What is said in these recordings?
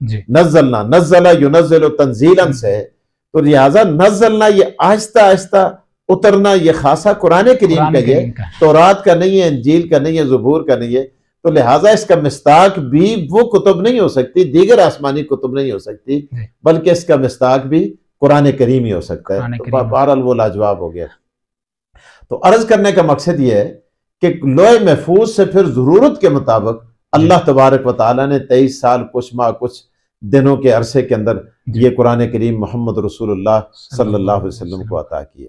جی نزلنا، نزلہ ینزل تنزیلا سے ہے، تو لہٰذا نزلنا یہ آہستہ آہستہ اترنا، یہ خاصا قرآن کریم کا یہ تورات کا نہیں ہے، انجیل کا نہیں ہے، زبور کا نہیں ہے، تو لہٰذا اس کا مصداق بھی وہ کتب نہیں ہو سکتی، دیگر آسمانی کتب نہیں ہو سکتی، بلکہ اس کا مصداق بھی قرآن کریم ہی ہو سکتا ہے۔ تو بہرحال وہ لاجواب ہو گیا۔ تو عرض کرنے کا مقصد یہ ہے کہ لوح محفوظ سے پھر ضرورت کے مطابق اللہ تبارک و تعالیٰ نے 23 سال کچھ ماہ کچھ دنوں کے عرصے کے اندر یہ قرآن کریم محمد رسول اللہ صلی اللہ علیہ وسلم کو عطا کیا۔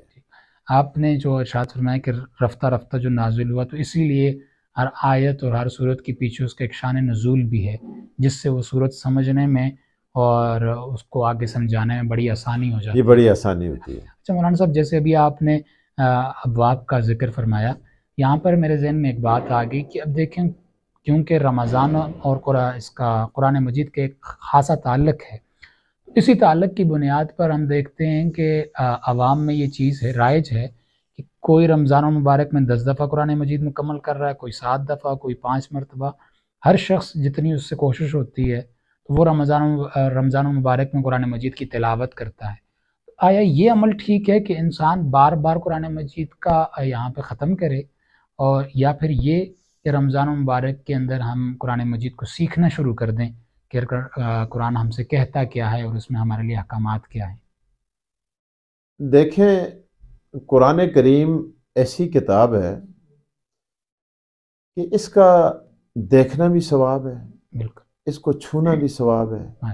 آپ نے جو ارشاد فرمایا کہ رفتہ رفتہ جو نازل ہوا، تو اسی لیے ہر آیت اور ہر صورت کے پیچھے اس کا ایک شان نزول بھی ہے، جس سے وہ صورت سمجھنے میں اور اس کو آگے سمجھانے میں بڑی آسانی ہو جاتی ہے۔ یہ بڑی آسانی ہوتی ہے۔ اچھا مولانا صاحب، جیسے ابھی آپ نے ابواب کا ذکر فرمایا، یہاں پر میرے ذہن میں ایک بات آ گئی کہ اب دیکھیں، کیونکہ رمضان اور اس کا قرآن مجید کے ایک خاصا تعلق ہے، اسی تعلق کی بنیاد پر ہم دیکھتے ہیں کہ عوام میں یہ چیز ہے، رائج ہے کہ کوئی رمضان المبارک میں 10 دفعہ قرآن مجید مکمل کر رہا ہے، کوئی 7 دفعہ، کوئی 5 مرتبہ، ہر شخص جتنی اس سے کوشش ہوتی ہے تو وہ رمضان المبارک میں قرآن مجید کی تلاوت کرتا ہے۔ آیا یہ عمل ٹھیک ہے کہ انسان بار بار قرآن مجید کا یہاں پہ ختم کرے، اور یا پھر یہ کہ رمضان المبارک کے اندر ہم قرآن مجید کو سیکھنا شروع کر دیں کہ قرآن ہم سے کہتا کیا ہے اور اس میں ہمارے لیے احکامات کیا ہیں؟ دیکھیں، قرآن کریم ایسی کتاب ہے کہ اس کا دیکھنا بھی ثواب ہے، بالکل، اس کو چھونا بھی ثواب ہے،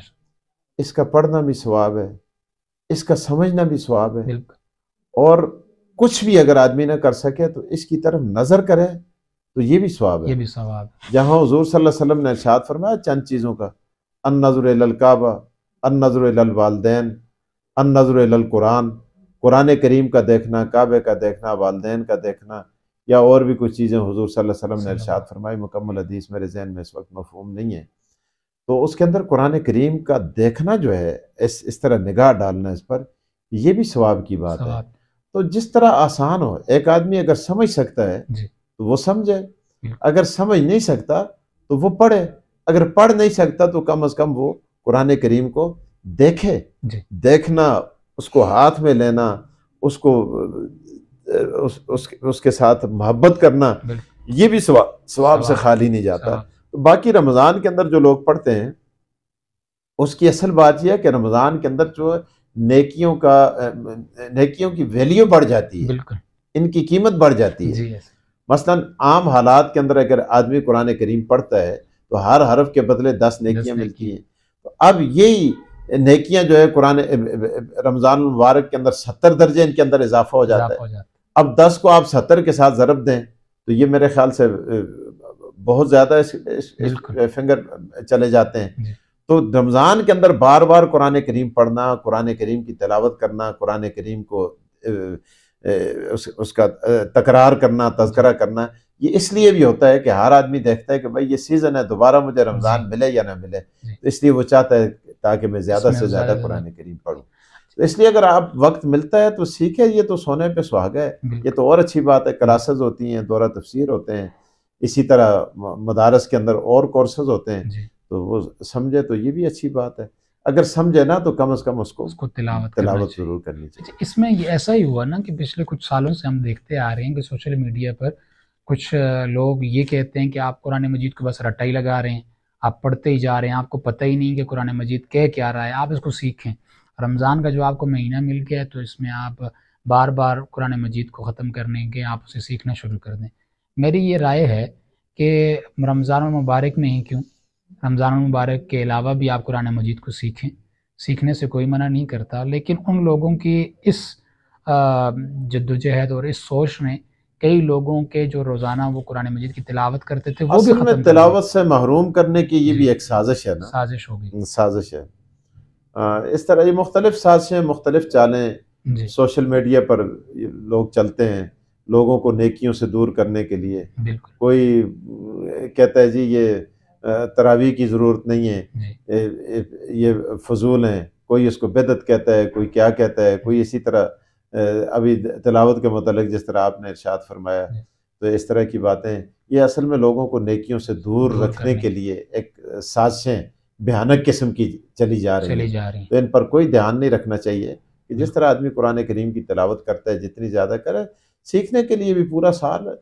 اس کا پڑھنا بھی ثواب ہے، اس کا سمجھنا بھی ثواب ہے، بالکل، اور کچھ بھی اگر آدمی نہ کر سکے تو اس کی طرف نظر کرے تو یہ بھی ثواب ہے، یہ بھی ثواب ہے۔ جہاں حضور صلی اللہ علیہ وسلم نے ارشاد فرمایا چند چیزوں کا، النظر الی الکعبہ، النظر الی الوالدین، النظر الی القرآن، قرآن کریم کا دیکھنا، کعبے کا دیکھنا، والدین کا دیکھنا، یا اور بھی کچھ چیزیں حضور صلی اللہ علیہ وسلم نے ارشاد فرمائی، مکمل حدیث میرے ذہن میں اس وقت مفہوم نہیں ہے، تو اس کے اندر قرآن کریم کا دیکھنا جو ہے، اس طرح نگاہ ڈالنا اس پر، یہ بھی ثواب کی بات ہے۔ تو جس طرح آسان ہو، ایک آدمی اگر سمجھ سکتا ہے تو وہ سمجھے، اگر سمجھ نہیں سکتا تو وہ پڑھے، اگر پڑھ نہیں سکتا تو کم از کم وہ قرآن کریم کو دیکھے، دیکھنا، اس کو ہاتھ میں لینا، اس کو اس کے ساتھ محبت کرنا، یہ بھی ثواب سے خالی نہیں جاتا۔ باقی رمضان کے اندر جو لوگ پڑھتے ہیں اس کی اصل بات یہ ہے کہ رمضان کے اندر جو نیکیوں کی ویلیو بڑھ جاتی ہے، ان کی قیمت بڑھ جاتی ہے۔ مثلا عام حالات کے اندر اگر آدمی قرآن کریم پڑھتا ہے تو ہر حرف کے بدلے 10 نیکیاں ملتی ہیں، تو اب یہی نیکیاں جو ہے قرآن رمضان المبارک کے اندر 70 درجے ان کے اندر اضافہ ہو جاتا ہے۔ اب 10 کو آپ 70 کے ساتھ ضرب دیں تو یہ میرے خیال سے بہت زیادہ فنگر چلے جاتے ہیں۔ تو رمضان کے اندر بار بار قرآن کریم پڑھنا، قرآن کریم کی تلاوت کرنا، قرآن کریم کو اس کا تکرار کرنا، تذکرہ کرنا، یہ اس لیے بھی ہوتا ہے کہ ہر آدمی دیکھتا ہے کہ بھائی یہ سیزن ہے، دوبارہ مجھے رمضان ملے یا نہ ملے، تو اس لیے وہ چاہتا ہے تاکہ میں زیادہ سے زیادہ قرآن کریم پڑھوں۔ تو اس لیے اگر آپ وقت ملتا ہے تو سیکھیں، یہ تو سونے پہ سہاگا ہے، یہ تو اور اچھی بات ہے۔ کلاسز ہوتی ہیں، دورہ تفسیر ہوتے ہیں، اسی طرح مدارس کے اندر اور کورسز ہوتے ہیں، تو وہ سمجھے تو یہ بھی اچھی بات ہے۔ اگر سمجھے نا تو کم از کم اس کو تلاوت ضرور کرنی چاہیے۔ اس میں یہ ایسا ہی ہوا نا کہ پچھلے کچھ سالوں سے ہم دیکھتے آ رہے ہیں کہ سوشل میڈیا پر کچھ لوگ یہ کہتے ہیں کہ آپ قرآن مجید کو بس رٹائی لگا رہے ہیں، آپ پڑھتے ہی جا رہے ہیں، آپ کو پتہ ہی نہیں کہ قرآن مجید کہہ کیا رہا ہے، آپ اس کو سیکھیں۔ رمضان کا جو آپ کو مہینہ مل گیا ہے تو اس میں آپ بار بار قرآن مجید کو ختم کرنے کے آپ اسے سیکھنا شروع کر دیں۔ میری یہ رائے ہے کہ رمضان المبارک میں ہی کیوں، رمضان المبارک کے علاوہ بھی آپ قرآن مجید کو سیکھیں، سیکھنے سے کوئی منع نہیں کرتا، لیکن ان لوگوں کی اس جدوجہد اور اس سوچ میں کئی لوگوں کے جو روزانہ وہ قرآن مجید کی تلاوت کرتے تھے وہ بھی ختم، تلاوت سے محروم کرنے کی یہ بھی ایک سازش ہے نا، سازش ہوگی، سازش ہے۔ اس طرح یہ مختلف سازشیں، مختلف چالیں سوشل میڈیا پر لوگ چلتے ہیں لوگوں کو نیکیوں سے دور کرنے کے لیے۔ کوئی کہتا ہے جی یہ تراویح کی ضرورت نہیں ہے، یہ فضول ہیں، کوئی اس کو بدعت کہتا ہے، کوئی کیا کہتا ہے، کوئی اسی طرح ابھی تلاوت کے متعلق جس طرح آپ نے ارشاد فرمایا، تو اس طرح کی باتیں یہ اصل میں لوگوں کو نیکیوں سے دور رکھنے کے لیے ایک سازشیں بھیانک قسم کی چلی جا رہی ہیں، تو ان پر کوئی دھیان نہیں رکھنا چاہیے کہ جس طرح آدمی قرآن کریم کی تلاوت کرتا ہے جتنی زیادہ کرے، سیکھنے کے لیے بھی پورا سال ہے،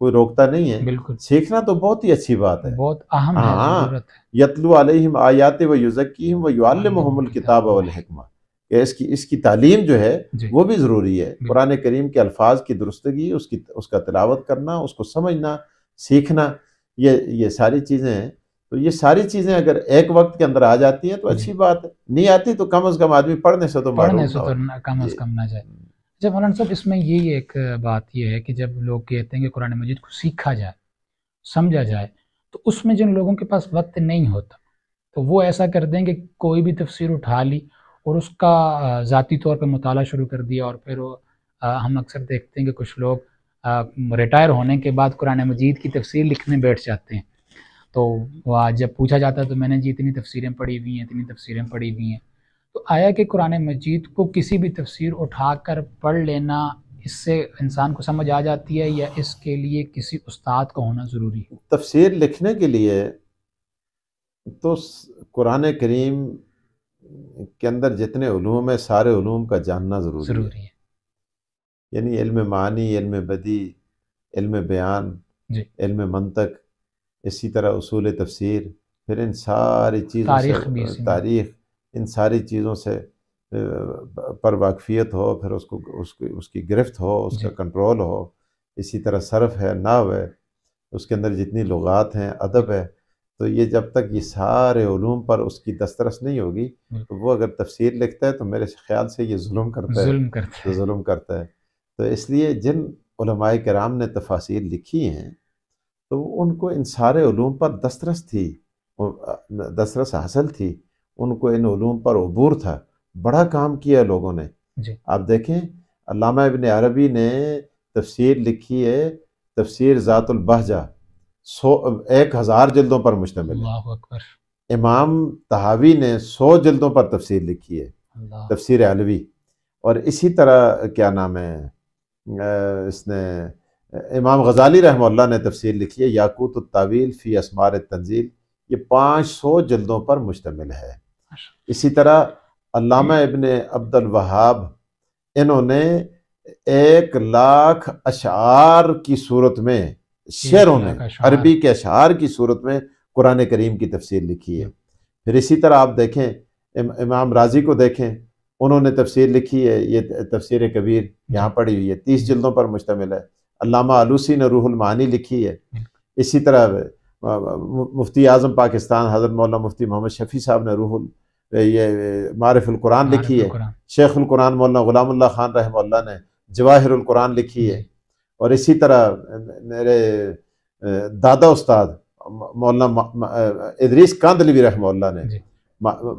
کوئی روکتا نہیں ہے، بالکل سیکھنا تو بہت ہی اچھی بات ہے، بہت اہم ہے، ضرورت ہے۔ یتلو علیہم آیات و یزکیہم و یعلمہم الکتاب والحکمہ، کہ اس کی تعلیم جو ہے وہ بھی ضروری ہے، قرآن کریم کے الفاظ کی درستگی، اس کا تلاوت کرنا، اس کو سمجھنا، سیکھنا، یہ ساری چیزیں ہیں۔ تو یہ ساری چیزیں اگر ایک وقت کے اندر آ جاتی ہیں تو اچھی بات ہے، نہیں آتی تو کم از کم آدمی پڑھنے سے تو کم از کم نہ جائے۔ اچھا مولانا صاحب، اس میں یہی ایک بات یہ ہے کہ جب لوگ کہتے ہیں کہ قرآن مجید کو سیکھا جائے، سمجھا جائے، تو اس میں جن لوگوں کے پاس وقت نہیں ہوتا تو وہ ایسا کر دیں کہ کوئی بھی تفسیر اٹھا لی اور اس کا ذاتی طور پہ مطالعہ شروع کر دیا، اور پھر ہم اکثر دیکھتے ہیں کہ کچھ لوگ ریٹائر ہونے کے بعد قرآن مجید کی تفسیر لکھنے بیٹھ جاتے ہیں، تو جب پوچھا جاتا ہے تو میں نے جی اتنی تفسیریں پڑھی ہوئی ہیں، اتنی تفسیریں پڑھی ہوئی ہیں، تو آیا کہ قرآن مجید کو کسی بھی تفسیر اٹھا کر پڑھ لینا اس سے انسان کو سمجھ آ جاتی ہے، یا اس کے لیے کسی استاد کا ہونا ضروری ہے؟ تفسیر لکھنے کے لیے تو قرآن کریم کے اندر جتنے علوم ہیں سارے علوم کا جاننا ضروری ہے، یعنی علم معانی، علم بدیع، علم بیان، علم منطق، اسی طرح اصول تفسیر، پھر ان ساری چیزوں سے تاریخ، ان ساری چیزوں سے پر واقفیت ہو، پھر اس کی گرفت ہو، اس کا کنٹرول ہو، اسی طرح صرف ہے، نحو ہے، اس کے اندر جتنی لغات ہیں، ادب ہے، تو یہ جب تک یہ سارے علوم پر اس کی دسترس نہیں ہوگی تو وہ اگر تفسیر لکھتا ہے تو میرے خیال سے یہ ظلم کرتا ہے۔ تو اس لیے جن علماء کرام نے تفاسیر لکھی ہیں تو ان کو ان سارے علوم پر دسترس حاصل تھی، ان کو ان علوم پر عبور تھا، بڑا کام کیا لوگوں نے۔ آپ دیکھیں علامہ ابن عربی نے تفسیر لکھی ہے، تفسیر ذات البہجہ، 1000 جلدوں پر مشتمل ہے۔ اللہ اکبر۔ امام طحاوی نے 100 جلدوں پر تفسیر لکھی ہے، تفسیر علوی۔ اور اسی طرح کیا نام ہے، اس نے امام غزالی رحمہ اللہ نے تفسیر لکھی ہے یاقوت التاویل فی اسمار التنزیل، یہ 500 جلدوں پر مشتمل ہے۔ اسی طرح علامہ ابن عبد الوہاب، انہوں نے 1,00,000 اشعار کی صورت میں، شعروں میں، عربی کے اشعار کی صورت میں قرآن کریم کی تفسیر لکھی ہے۔ پھر اسی طرح آپ دیکھیں امام رازی کو دیکھیں، انہوں نے تفسیر لکھی ہے، یہ تفسیر کبیر یہاں پڑھی ہوئی ہے، 30 جلدوں پر مشتمل ہے۔ علامہ آلوسی نے روح المعانی لکھی ہے۔ اسی طرح مفتی اعظم پاکستان حضرت مولانا مفتی محمد شفیع صاحب نے یہ معرف القرآن لکھی ہے۔ شیخ القرآن مولانا غلام اللہ خان رحمہ اللہ نے جواہر القرآن لکھی ہے۔ اور اسی طرح میرے دادا استاد مولانا ادریس کاندھلوی رحمہ اللہ نے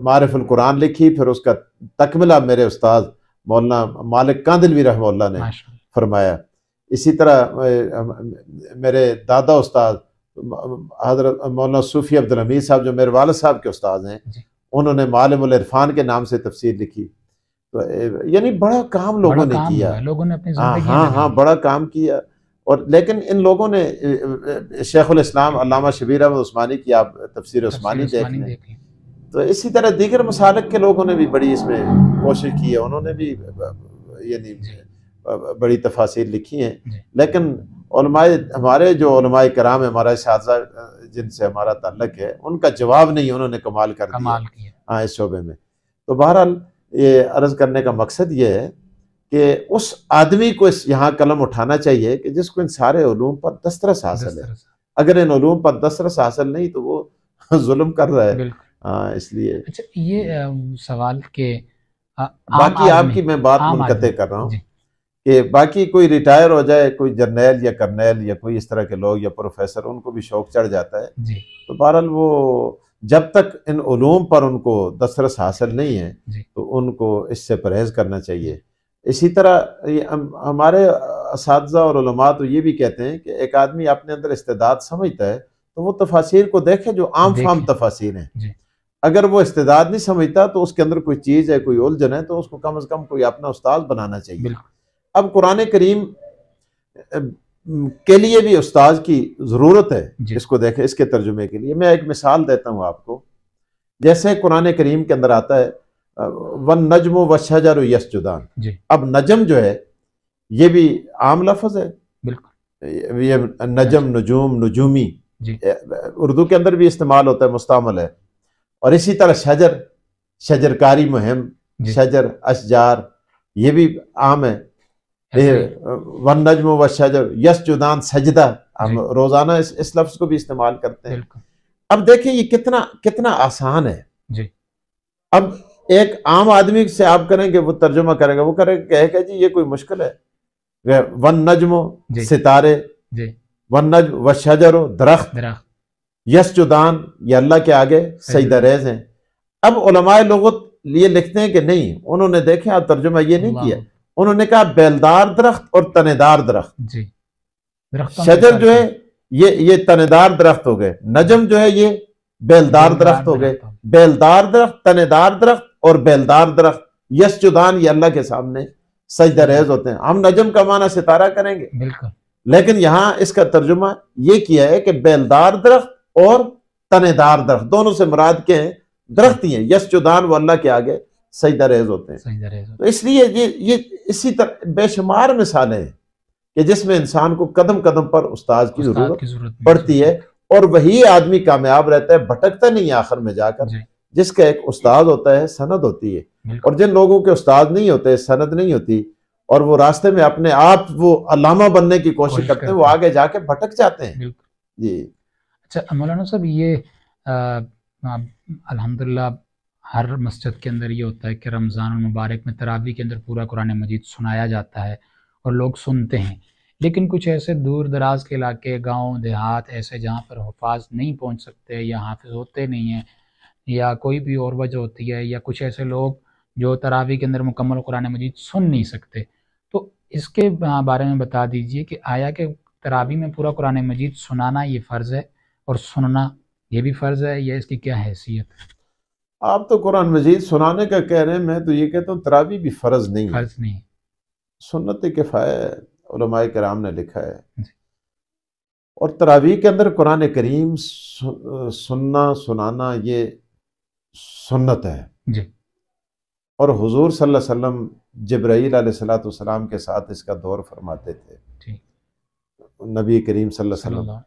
معرف القرآن لکھی، پھر اس کا تکملہ میرے استاد مولانا مالک کاندھلوی رحمہ اللہ نے فرمایا۔ اسی طرح میرے دادا استاد حضرت مولانا صوفی عبدالحمید صاحب جو میرے والد صاحب کے استاد ہیں، انہوں نے معالم العرفان کے نام سے تفسیر لکھی۔ تو یعنی بڑا کام لوگوں نے کیا، لوگوں نے اپنی زندگی ہاں بڑا کام کیا۔ اور لیکن ان لوگوں نے شیخ الاسلام علامہ شبیر احمد عثمانی کی آپ تفسیر عثمانی دیکھ لیں، تو اسی طرح دیگر مسالک کے لوگوں نے بھی بڑی اس میں کوشش کی ہے، انہوں نے بھی یعنی بڑی تفاسیر لکھی ہیں۔ لیکن علماء، ہمارے جو علماء کرام ہیں، ہمارا اساتذہ جن سے ہمارا تعلق ہے، ان کا جواب نہیں، انہوں نے کمال کر دیا ہاں اس شعبے میں۔ تو بہرحال یہ عرض کرنے کا مقصد یہ ہے کہ اس آدمی کو یہاں قلم اٹھانا چاہیے کہ جس کو ان سارے علوم پر دسترس حاصل ہے۔ اگر ان علوم پر دسترس حاصل نہیں تو وہ ظلم کر رہا ہے۔ ہاں اس لیے اچھا یہ سوال کہ باقی آپ کی میں بات منقطع کر رہا ہوں کہ باقی کوئی ریٹائر ہو جائے، کوئی جرنیل یا کرنیل یا کوئی اس طرح کے لوگ یا پروفیسر، ان کو بھی شوق چڑھ جاتا ہے، تو بہرحال وہ جب تک ان علوم پر ان کو دسترس حاصل نہیں ہے تو ان کو اس سے پرہیز کرنا چاہیے۔ اسی طرح ہمارے اساتذہ اور علماء تو یہ بھی کہتے ہیں کہ ایک آدمی اپنے اندر استعداد سمجھتا ہے تو وہ تفاسیر کو دیکھے جو عام فام تفاسیر ہیں۔ اگر وہ استعداد نہیں سمجھتا تو اس کے اندر کوئی چیز ہے، کوئی الجھن ہے، تو اس کو کم از کم کوئی اپنا استاد بنانا چاہیے۔ اب قرآن کریم کے لیے بھی استاد کی ضرورت ہے، اس کو دیکھیں، اس کے ترجمے کے لیے میں ایک مثال دیتا ہوں آپ کو جیسے قرآن کریم کے اندر آتا ہے وَالنَّجْمُ وَالشَّجَرُ يَسْجُدَانِ، جی اب نجم جو ہے یہ بھی عام لفظ ہے، بالکل، یہ نجم، نجوم، نجومی جی اردو کے اندر بھی استعمال ہوتا ہے، مستعمل ہے. اور اسی طرح شجر، شجرکاری مہم، جی شجر، اشجار، یہ بھی عام ہے. ایسے ہی، والنجم والشجر یسجدان، سجدہ ہم جی روزانہ اس لفظ کو بھی استعمال کرتے ہیں. بالکل، اب دیکھیں یہ کتنا آسان ہے. جی اب ایک عام آدمی سے آپ کریں گے، وہ ترجمہ کرے گا، وہ کہے گا جی یہ کوئی مشکل ہے. والنجم، جی ستارے، جی والنجم والشجر، درخت، درخت، یسجدان یہ اللہ کے آگے سجدہ ریز ہیں. اب علماء لغت یہ لکھتے ہیں کہ نہیں، انہوں نے دیکھیں آپ ترجمہ یہ نہیں کیا، انہوں نے کہا بیلدار درخت اور تنے دار درخت. جی درختوں میں شجر فرق جو ہے، ہے یہ تنے دار درخت ہو گئے، نجم جو ہے یہ بیلدار درخت ہو گئے. بیلدار درخت، تنے دار درخت اور بیلدار درخت یسجدان یہ اللہ کے سامنے سجدہ ریز ہوتے ہیں. ہم نجم کا معنی ستارہ کریں گے، بالکل، لیکن یہاں اس کا ترجمہ یہ کیا ہے کہ بیلدار درخت اور تنے دار درخت دونوں سے مراد کے ہیں، درخت ہی ہیں. یسجدان وہ اللہ کے آگے سجدہ ریز ہوتے ہیں. سجدہ ریز تو اس لیے یہ اسی طرح بے شمار مثالیں ہیں کہ جس میں انسان کو قدم قدم پر استاد کی ضرورت پڑتی ہے، اور وہی آدمی کامیاب رہتا ہے، بھٹکتا نہیں آخر میں جا کر، جی جس کا ایک استاد ہوتا ہے، سند ہوتی ہے. بالکل، اور جن لوگوں کے استاد نہیں ہوتے، سند نہیں ہوتی، اور وہ راستے میں اپنے آپ وہ علامہ بننے کی کوشش کرتے ہیں، وہ آگے جا کے بھٹک جاتے ہیں. بالکل. جی اچھا مولانا صاحب، یہ الحمدللہ ہر مسجد کے اندر یہ ہوتا ہے کہ رمضان المبارک میں تراویح کے اندر پورا قرآن مجید سنایا جاتا ہے اور لوگ سنتے ہیں، لیکن کچھ ایسے دور دراز کے علاقے، گاؤں دیہات ایسے جہاں پر حفاظ نہیں پہنچ سکتے یا حافظ ہوتے نہیں ہیں، یا کوئی بھی اور وجہ ہوتی ہے، یا کچھ ایسے لوگ جو تراویح کے اندر مکمل قرآن مجید سن نہیں سکتے، تو اس کے بارے میں بتا دیجئے کہ آیا کہ تراویح میں پورا قرآن مجید سنانا یہ فرض ہے اور سننا یہ بھی فرض ہے، یا اس کی کیا حیثیت ہے؟ آپ تو قرآن مجید سنانے کا کہہ رہے ہیں، میں تو یہ کہتا ہوں تراویح بھی فرض نہیں ہے، فرض نہیں، سنت کفایہ ہے، علماء کرام نے لکھا ہے. جی اور تراویح کے اندر قرآن کریم سننا سنانا یہ سنت ہے. جی اور حضور صلی اللہ علیہ وسلم جبرائیل علیہ السلام کے ساتھ اس کا دور فرماتے تھے، جی نبی کریم صلی اللہ علیہ وسلم.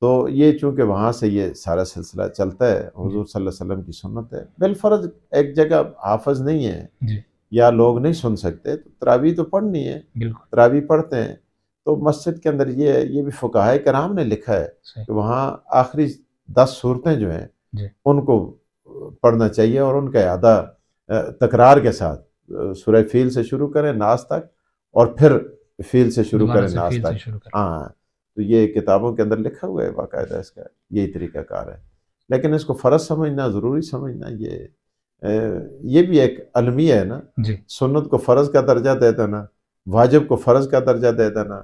تو یہ چونکہ وہاں سے یہ سارا سلسلہ چلتا ہے، حضور صلی اللہ علیہ وسلم کی سنت ہے. بالفرض ایک جگہ حافظ نہیں ہے جی یا لوگ نہیں سن سکتے تو تراویح تو پڑھنی ہے، بالکل، تراویح پڑھتے ہیں. تو مسجد کے اندر یہ بھی فقہائے کرام نے لکھا ہے صحیح، کہ وہاں آخری 10 صورتیں جو ہیں جی ان کو پڑھنا چاہیے، اور ان کا اعادہ تکرار کے ساتھ سورہ فیل سے شروع کریں ناس تک، اور پھر فیل سے شروع کریں ناس تک. ہاں تو یہ کتابوں کے اندر لکھا ہوا ہے باقاعدہ، اس کا یہی طریقہ کار ہے. لیکن اس کو فرض سمجھنا، ضروری سمجھنا، یہ بھی ایک المیہ ہے نا. جی سنت کو فرض کا درجہ دے دینا، واجب کو فرض کا درجہ دے دینا،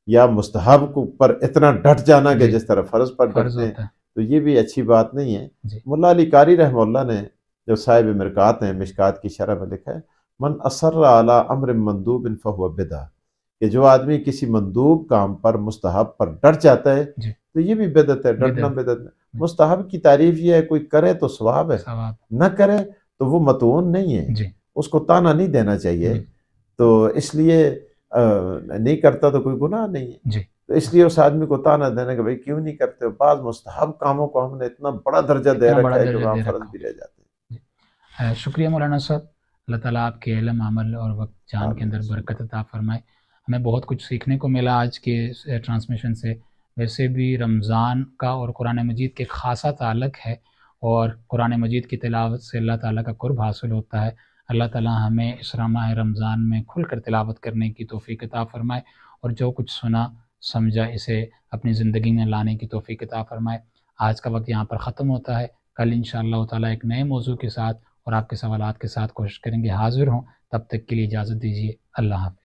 یا مستحب کو پر اتنا ڈٹ جانا کہ جس طرح فرض پر ڈٹتے ہیں، تو یہ بھی اچھی بات نہیں ہے. ملا علی قاری رحمہ اللہ نے جو صاحب مرکات ہیں، مشکات کی شرح میں لکھا ہے من اصر علی امر مندوب فہو بدعہ، کہ جو آدمی کسی مندوب کام پر، مستحب پر ڈٹ جاتا ہے تو یہ بھی بدعت ہے. ڈٹنا بدعت ہے. مستحب کی تعریف یہ ہے کوئی کرے تو ثواب ہے، نہ کرے تو وہ متعون نہیں ہے، اس کو تانا نہیں دینا چاہیے. تو اس لیے نہیں کرتا تو کوئی گناہ نہیں ہے. تو اس لیے اس آدمی کو تانا دینا کہ بھائی کیوں نہیں کرتے. بعض مستحب کاموں کو ہم نے اتنا بڑا درجہ دے رکھا ہے کہ وہاں فرض بھی رہ جاتے ہیں. شکریہ مولانا صاحب، اللہ تعالیٰ آپ کے علم، عمل اور وقت جان کے اندر برکت عطا فرمائے. ہمیں بہت کچھ سیکھنے کو ملا آج کے ٹرانسمیشن سے. ویسے بھی رمضان کا اور قرآن مجید کے خاصا تعلق ہے، اور قرآن مجید کی تلاوت سے اللہ تعالیٰ کا قرب حاصل ہوتا ہے. اللہ تعالیٰ ہمیں اس ماہ رمضان میں کھل کر تلاوت کرنے کی توفیق عطا فرمائے، اور جو کچھ سنا سمجھا اسے اپنی زندگی میں لانے کی توفیق عطا فرمائے. آج کا وقت یہاں پر ختم ہوتا ہے. کل انشاءاللہ تعالیٰ ایک نئے موضوع کے ساتھ اور آپ کے سوالات کے ساتھ کوشش کریں گے حاضر ہوں. تب تک کے لیے اجازت دیجیے. اللہ حافظ.